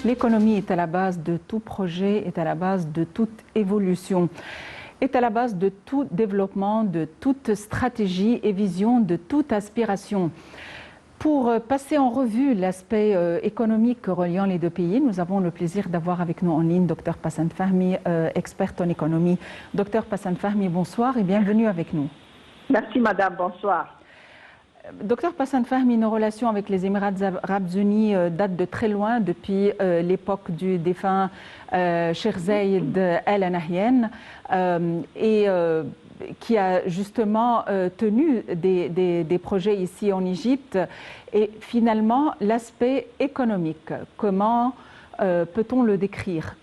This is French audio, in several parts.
L'économie est à la base de tout projet, est à la base de toute évolution, est à la base de tout développement, de toute stratégie et vision, de toute aspiration. Pour passer en revue l'aspect économique reliant les deux pays, nous avons le plaisir d'avoir avec nous en ligne Dr Passan Fahmy, experte en économie. Dr Passan Fahmy, bonsoir et bienvenue avec nous. Merci Madame, bonsoir. Dr Passan Fahmy, nos relations avec les Émirats arabes unis datent de très loin, depuis l'époque du défunt Cheikh Zayed Al Nahyan, qui a justement tenu des projets ici en Égypte. Et finalement, l'aspect économique, comment peut-on le décrire?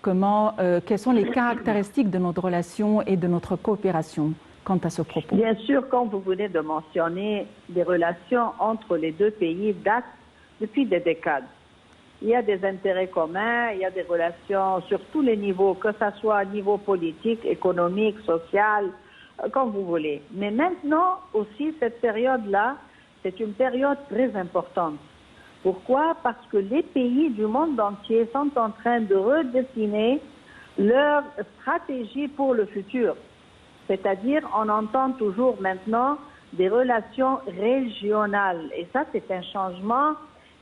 Quelles sont les caractéristiques de notre relation et de notre coopération quant à ce propos? Bien sûr, comme vous venez de mentionner, les relations entre les deux pays datent depuis des décades. Il y a des intérêts communs, il y a des relations sur tous les niveaux, que ce soit niveau politique, économique, social, comme vous voulez. Mais maintenant aussi, cette période-là, c'est une période très importante. Pourquoi? Parce que les pays du monde entier sont en train de redessiner leur stratégie pour le futur. C'est-à-dire, on entend toujours maintenant des relations régionales. Et ça, c'est un changement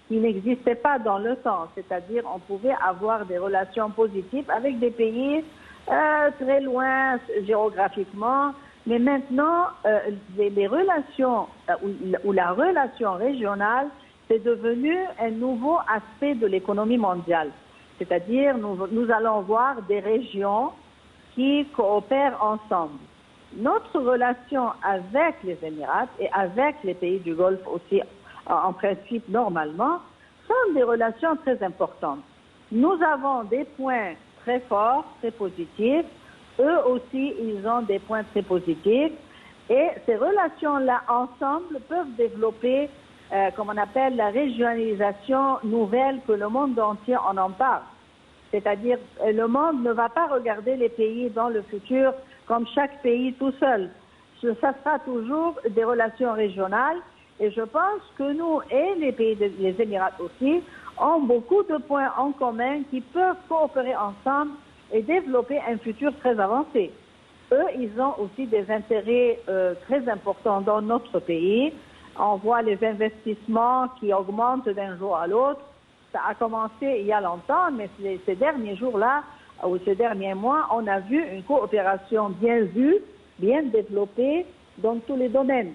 qui n'existait pas dans le temps. C'est-à-dire, on pouvait avoir des relations positives avec des pays très loin géographiquement. Mais maintenant, les relations ou la relation régionale, c'est devenu un nouveau aspect de l'économie mondiale. C'est-à-dire, nous allons voir des régions qui coopèrent ensemble. Notre relation avec les Émirats et avec les pays du Golfe aussi, en principe, normalement, sont des relations très importantes. Nous avons des points très forts, très positifs. Eux aussi, ils ont des points très positifs. Et ces relations-là, ensemble, peuvent développer, comme on appelle, la régionalisation nouvelle que le monde entier en parle. C'est-à-dire, le monde ne va pas regarder les pays dans le futur comme chaque pays tout seul. Ça sera toujours des relations régionales. Et je pense que nous et les pays des Émirats aussi ont beaucoup de points en commun qui peuvent coopérer ensemble et développer un futur très avancé. Eux, ils ont aussi des intérêts très importants dans notre pays. On voit les investissements qui augmentent d'un jour à l'autre. Ça a commencé il y a longtemps, mais ces derniers jours-là, ou ces derniers mois, on a vu une coopération bien vue, bien développée dans tous les domaines.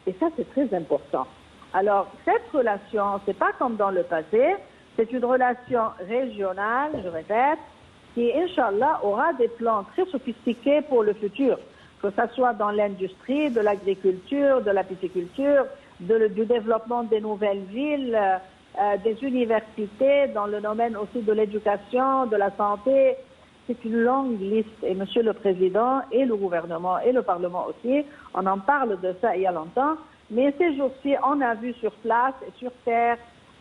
Et ça, c'est très important. Alors, cette relation, c'est pas comme dans le passé, c'est une relation régionale, je répète, qui, Inch'Allah, aura des plans très sophistiqués pour le futur, que ce soit dans l'industrie, de l'agriculture, de la pisciculture, du développement des nouvelles villes, des universités, dans le domaine aussi de l'éducation, de la santé. C'est une longue liste. Et Monsieur le Président et le gouvernement et le Parlement aussi, on en parle de ça il y a longtemps. Mais ces jours-ci, on a vu sur place et sur terre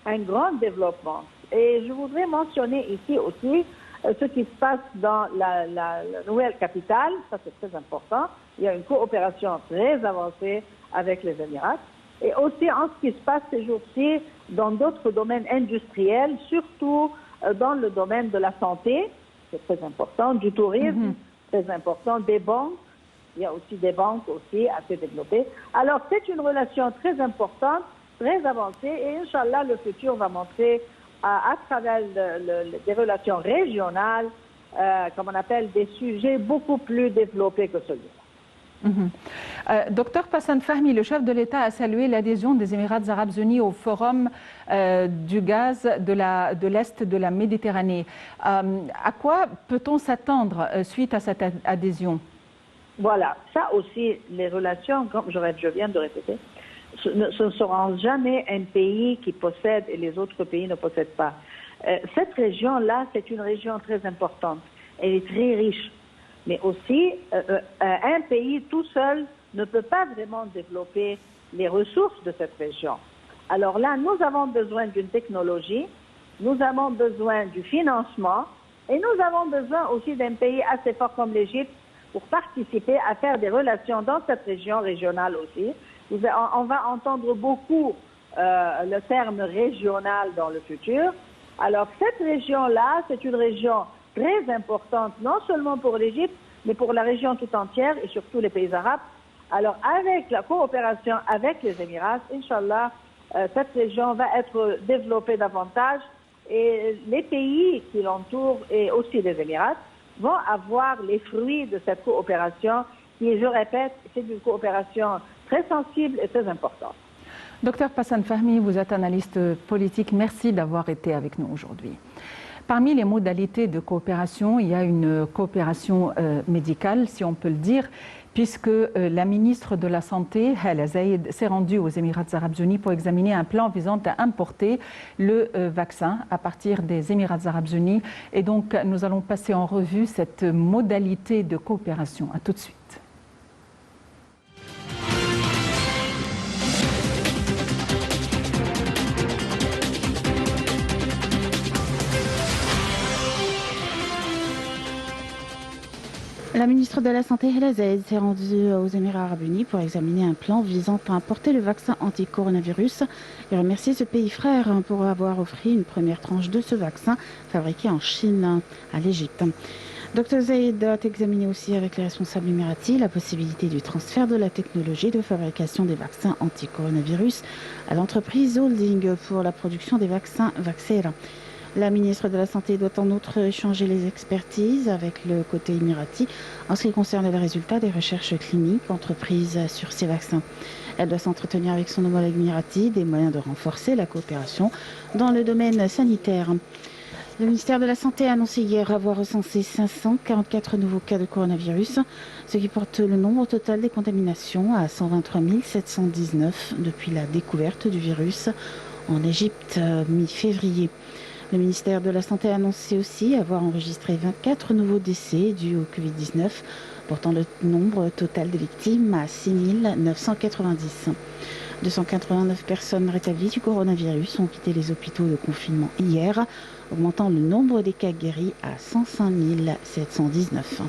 un grand développement. Et je voudrais mentionner ici aussi ce qui se passe dans la nouvelle capitale. Ça, c'est très important. Il y a une coopération très avancée avec les Émirats. Et aussi en ce qui se passe ces jours-ci dans d'autres domaines industriels, surtout dans le domaine de la santé, c'est très important, du tourisme, très important, des banques. Il y a aussi des banques aussi assez développées. Alors, c'est une relation très importante, très avancée, et Inch'Allah, le futur va montrer à travers des relations régionales, comme on appelle, des sujets beaucoup plus développés que celui-là. Dr Passan Fahmy, le chef de l'État a salué l'adhésion des Émirats arabes unis au forum du gaz de l'Est de la Méditerranée. À quoi peut-on s'attendre suite à cette adhésion? Voilà, ça aussi, les relations, comme je viens de répéter, ce ne seront jamais un pays qui possède et les autres pays ne possèdent pas. Cette région-là, c'est une région très importante. Elle est très riche. Mais aussi, un pays tout seul ne peut pas vraiment développer les ressources de cette région. Alors là, nous avons besoin d'une technologie, nous avons besoin du financement et nous avons besoin aussi d'un pays assez fort comme l'Égypte pour participer à faire des relations dans cette région régionale aussi. On va entendre beaucoup le terme régional dans le futur. Alors cette région-là, c'est une région très importante, non seulement pour l'Égypte, mais pour la région tout entière et surtout les pays arabes. Alors avec la coopération avec les Émirats, Inch'Allah, cette région va être développée davantage et les pays qui l'entourent et aussi les Émirats vont avoir les fruits de cette coopération qui, je répète, c'est une coopération très sensible et très importante. Docteur Passan Fahmi, vous êtes analyste politique. Merci d'avoir été avec nous aujourd'hui. Parmi les modalités de coopération, il y a une coopération médicale, si on peut le dire, puisque la ministre de la Santé, Hala Zaïd, s'est rendue aux Émirats arabes unis pour examiner un plan visant à importer le vaccin à partir des Émirats arabes unis. Et donc, nous allons passer en revue cette modalité de coopération. À tout de suite. La ministre de la Santé, Hala Zaïd, s'est rendue aux Émirats arabes unis pour examiner un plan visant à importer le vaccin anti-coronavirus et remercier ce pays frère pour avoir offert une première tranche de ce vaccin fabriqué en Chine, à l'Égypte. Dr Zaïd a examiné aussi avec les responsables émiratis la possibilité du transfert de la technologie de fabrication des vaccins anti-coronavirus à l'entreprise Holding pour la production des vaccins Vaxera. La ministre de la Santé doit en outre échanger les expertises avec le côté émirati en ce qui concerne les résultats des recherches cliniques entreprises sur ces vaccins. Elle doit s'entretenir avec son homologue émirati des moyens de renforcer la coopération dans le domaine sanitaire. Le ministère de la Santé a annoncé hier avoir recensé 544 nouveaux cas de coronavirus, ce qui porte le nombre total des contaminations à 123 719 depuis la découverte du virus en Égypte mi-février. Le ministère de la Santé a annoncé aussi avoir enregistré 24 nouveaux décès dus au Covid-19, portant le nombre total de victimes à 6 990. 289 personnes rétablies du coronavirus ont quitté les hôpitaux de confinement hier, augmentant le nombre des cas guéris à 105 719.